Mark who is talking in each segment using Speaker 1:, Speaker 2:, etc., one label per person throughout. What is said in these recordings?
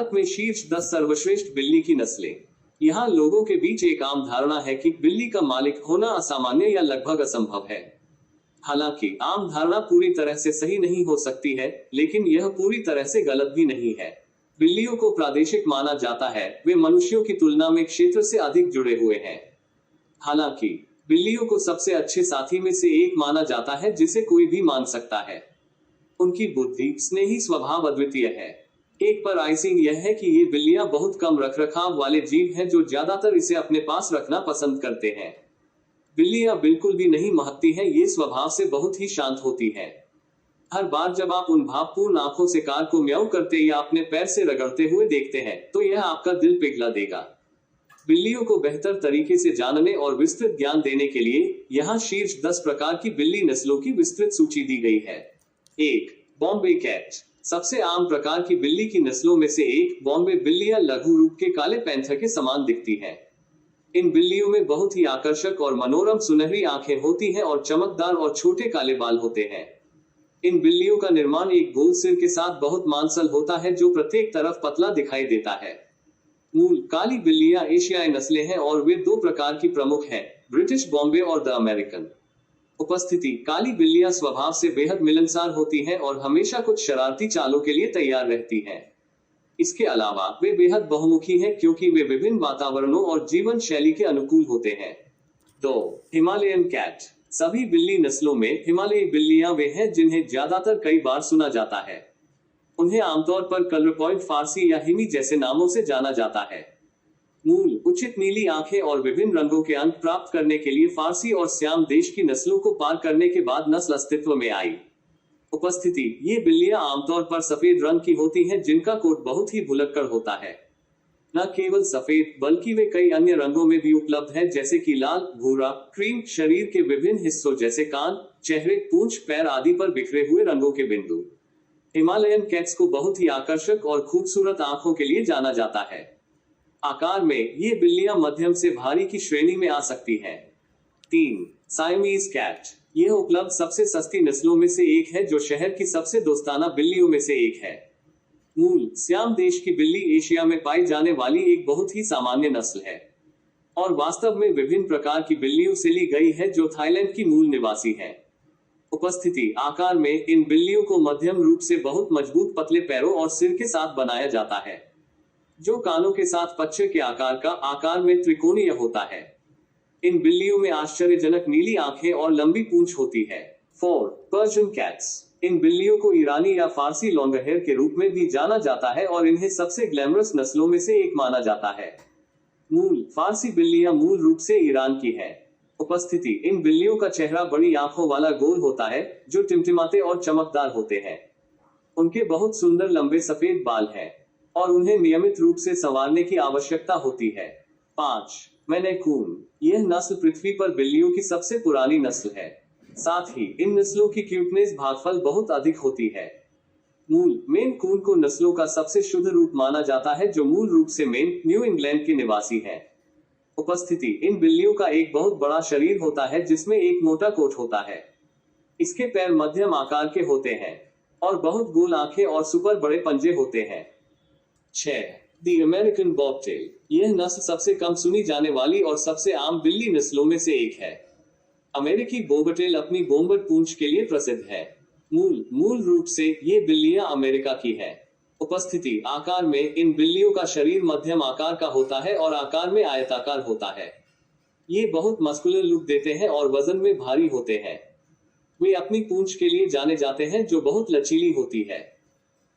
Speaker 1: भारत में शीर्ष 10 सर्वश्रेष्ठ बिल्ली की नस्लें। यहाँ लोगों के बीच एक आम धारणा है कि बिल्ली का मालिक होना असामान्य या लगभग असंभव है। हालांकि आम धारणा पूरी तरह से सही नहीं हो सकती है, लेकिन यह पूरी तरह से गलत भी नहीं है। बिल्लियों को प्रादेशिक माना जाता है, वे मनुष्यों की तुलना में क्षेत्र से अधिक जुड़े हुए हैं। हालांकि बिल्लियों को सबसे अच्छे साथी में से एक माना जाता है जिसे कोई भी मान सकता है। उनकी बुद्धि, स्नेही स्वभाव अद्वितीय है। एक पर आइसिंग यह है कि ये बिल्लियां बहुत कम रखरखाव वाले जीव हैं जो ज्यादातर इसे अपने पास रखना पसंद करते हैं। बिल्लियां बिल्कुल भी नहीं महकती हैं, ये स्वभाव से बहुत ही शांत होती हैं। हर बार जब आप उन भावपूर्ण आंखों से कार को म्याऊ करते या अपने पैर से रगड़ते हुए देखते हैं, तो यह आपका दिल पिघला देगा। बिल्लियों को बेहतर तरीके से जानने और विस्तृत ज्ञान देने के लिए यहाँ शीर्ष 10 प्रकार की बिल्ली नस्लों की विस्तृत सूची दी गई है। 1. बॉम्बे कैट। सबसे आम प्रकार की बिल्ली की नस्लों में से एक बॉम्बे बिल्लियां लघु रूप के काले पैंथर के समान दिखती हैं। इन बिल्लियों में बहुत ही आकर्षक और मनोरम सुनहरी आंखें होती हैं और चमकदार और छोटे काले बाल होते हैं। इन बिल्लियों का निर्माण एक गोल सिर के साथ बहुत मांसल होता है जो प्रत्येक तरफ पतला दिखाई देता है। मूल काली बिल्लियां एशियाई नस्लें हैं और वे 2 प्रकार की प्रमुख हैं, ब्रिटिश बॉम्बे और द अमेरिकन। उपस्थिति। काली बिल्लियां स्वभाव से बेहद मिलनसार होती हैं और हमेशा कुछ शरारती चालों के लिए तैयार रहती हैं। इसके अलावा वे बेहद बहुमुखी हैं क्योंकि वे विभिन्न वातावरणों और जीवन शैली के अनुकूल होते हैं। 2. हिमालयन कैट। सभी बिल्ली नस्लों में हिमालयी बिल्लियां वे हैं जिन्हें ज्यादातर कई बार सुना जाता है। उन्हें आमतौर पर कलर पॉइंट फारसी या हिमी जैसे नामों से जाना जाता है। मूल उचित नीली आंखें और विभिन्न रंगों के अंक प्राप्त करने के लिए फारसी और श्याम देश की नस्लों को पार करने के बाद नस्ल अस्तित्व में आई। उपस्थिति। ये बिल्लियां आमतौर पर सफेद रंग की होती हैं जिनका कोट बहुत ही भुलक्कड़ होता है। न केवल सफेद बल्कि वे कई अन्य रंगों में भी उपलब्ध हैं जैसे कि लाल, भूरा, क्रीम, शरीर के विभिन्न हिस्सों जैसे कान, चेहरे, पूंछ, पैर आदि पर बिखरे हुए रंगों के बिंदु। हिमालयन कैट्स को बहुत ही आकर्षक और खूबसूरत आंखों के लिए जाना जाता है। आकार में ये बिल्लियां मध्यम से भारी की श्रेणी में आ सकती हैं। 3. Siamese cat. यह उपलब्ध सबसे सस्ती नस्लों में से एक है जो शहर की सबसे दोस्ताना बिल्लियों में से एक है। मूल श्याम देश की बिल्ली एशिया में पाई जाने वाली एक बहुत ही सामान्य नस्ल है और वास्तव में विभिन्न प्रकार की बिल्लियों से ली गई है जो थाईलैंड की मूल निवासी है। उपस्थिति। आकार में इन बिल्लियों को मध्यम रूप से बहुत मजबूत पतले पैरों और सिर के साथ बनाया जाता है जो कानों के साथ पच्चे के आकार का आकार में त्रिकोणीय होता है। इन बिल्लियों में आश्चर्यजनक नीली आंखें और लंबी पूंछ होती है। 4. Persian cats. इन बिल्लियों को ईरानी या फारसी लॉन्ग हेयर के रूप में भी जाना जाता है और इन्हें सबसे ग्लैमरस नस्लों में से एक माना जाता है। मूल फारसी बिल्लियां मूल रूप से ईरान की है। उपस्थिति। इन बिल्लियों का चेहरा बड़ी आंखों वाला गोल होता है जो टिमटिमाते और चमकदार होते हैं। उनके बहुत सुंदर लंबे सफेद बाल हैं और उन्हें नियमित रूप से संवारने की आवश्यकता होती है। 5. मैने कून। यह नस्ल पृथ्वी पर बिल्लियों की सबसे पुरानी नस्ल है। साथ ही इन नस्लों की क्यूटनेस भागफल बहुत अधिक होती है। मूल मेन कून को नस्लों का सबसे शुद्ध रूप माना जाता है जो मूल रूप से मेन, न्यू इंग्लैंड के निवासी हैं। उपस्थिति। इन बिल्लियों का एक बहुत बड़ा शरीर होता है जिसमें एक मोटा कोट होता है। इसके पैर मध्यम आकार के होते हैं और बहुत गोल आंखें और सुपर बड़े पंजे होते हैं। 6. The American bobtail. यह नस्ल सबसे कम सुनी जाने वाली और सबसे आम बिल्ली नस्लों में से एक है। अमेरिकी बोबटेल अपनी बोम्बर पूंछ के लिए प्रसिद्ध है। मूल रूप से ये बिल्लियां अमेरिका की है। उपस्थिति। आकार में इन बिल्लियों का शरीर मध्यम आकार का होता है और आकार में आयताकार होता है। ये बहुत मस्कुलर लुक देते हैं और वजन में भारी होते हैं। वे अपनी पूंछ के लिए जाने जाते हैं जो बहुत लचीली होती है।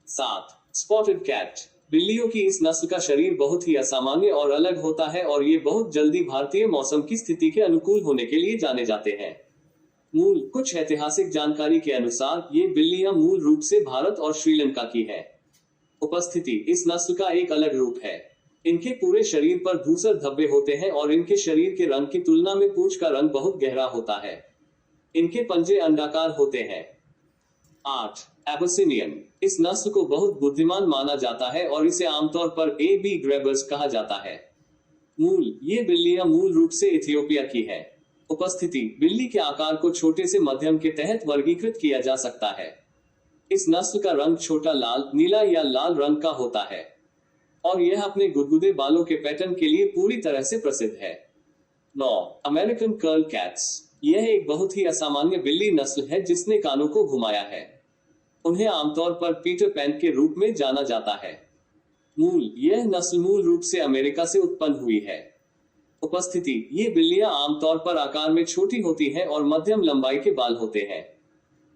Speaker 1: 7. Spotted cat. बिल्लियों की इस नस्ल का शरीर बहुत ही असामान्य और अलग होता है और ये बहुत जल्दी भारतीय मौसम की स्थिति के अनुकूल होने के लिए जाने जाते हैं। मूल कुछ ऐतिहासिक जानकारी के अनुसार ये बिल्लियां मूल रूप से भारत और श्रीलंका की है। उपस्थिति। इस नस्ल का एक अलग रूप है। इनके पूरे शरीर पर धूसर धब्बे होते हैं और इनके शरीर के रंग की तुलना में पूंछ का रंग बहुत गहरा होता है। इनके पंजे अंडाकार होते हैं। 8. एबसिनियन। इस नस्ल को बहुत बुद्धिमान माना जाता है और इसे आमतौर पर AB ग्रेबर्स कहा जाता है। ये बिल्लियां मूल रूप से इथियोपिया की है। उपस्थिति। बिल्ली के आकार को छोटे से मध्यम के तहत वर्गीकृत किया जा सकता है। इस नस्ल का रंग छोटा लाल, नीला या लाल रंग का होता है। और यह अपने गुदगुदे बालों के पैटर्न के लिए पूरी तरह से प्रसिद्ध है। 9. American curl cats. यह एक बहुत ही असामान्य बिल्ली नस्ल है जिसने कानों को घुमाया है। उन्हें आमतौर पर पीटर पैन के रूप में जाना जाता है। यह नस्ल मूल रूप से अमेरिका से उत्पन्न हुई है। उपस्थिति, ये बिल्लियां आमतौर पर आकार में छोटी होती हैं और मध्यम लंबाई के बाल होते हैं,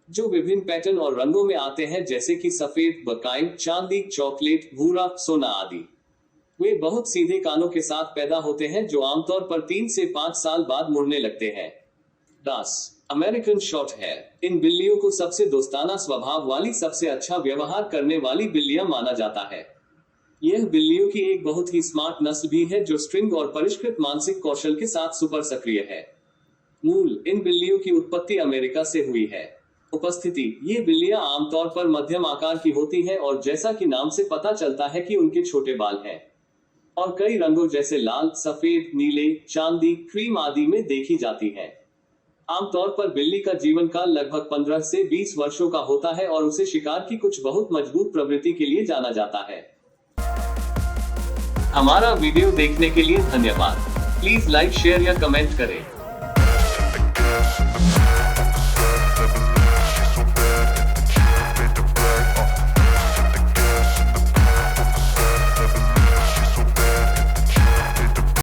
Speaker 1: जो विभिन्न पैटर्न और रंगों में आते हैं जैसे कि सफेद, बकाई, चांदी, चॉकलेट, भूरा, सोना आदि। वे बहुत सीधे कानों के साथ पैदा होते हैं जो आमतौर पर 3 से 5 साल बाद मुड़ने लगते हैं। 10. American short hair. इन बिल्लियों को सबसे दोस्ताना स्वभाव वाली, सबसे अच्छा व्यवहार करने वाली बिल्लियां माना जाता है। यह बिल्लियों की एक बहुत ही स्मार्ट नस्ल भी है जो स्ट्रिंग और परिष्कृत मानसिक कौशल के साथ सुपर सक्रिय है। इन बिल्लियों की उत्पत्ति अमेरिका से हुई है। उपस्थिति, ये बिल्लियां आमतौर पर मध्यम आकार की होती हैं और जैसा कि नाम से पता चलता है कि उनके छोटे बाल हैं और कई रंगों जैसे लाल, सफेद, नीले, चांदी, क्रीम आदि में देखी जाती हैं। आमतौर पर बिल्ली का जीवन काल लगभग 15 से 20 वर्षों का होता है और उसे शिकार की कुछ बहुत मजबूत प्रवृत्ति के लिए जाना जाता है। हमारा वीडियो देखने के लिए धन्यवाद। प्लीज लाइक, शेयर या कमेंट करें।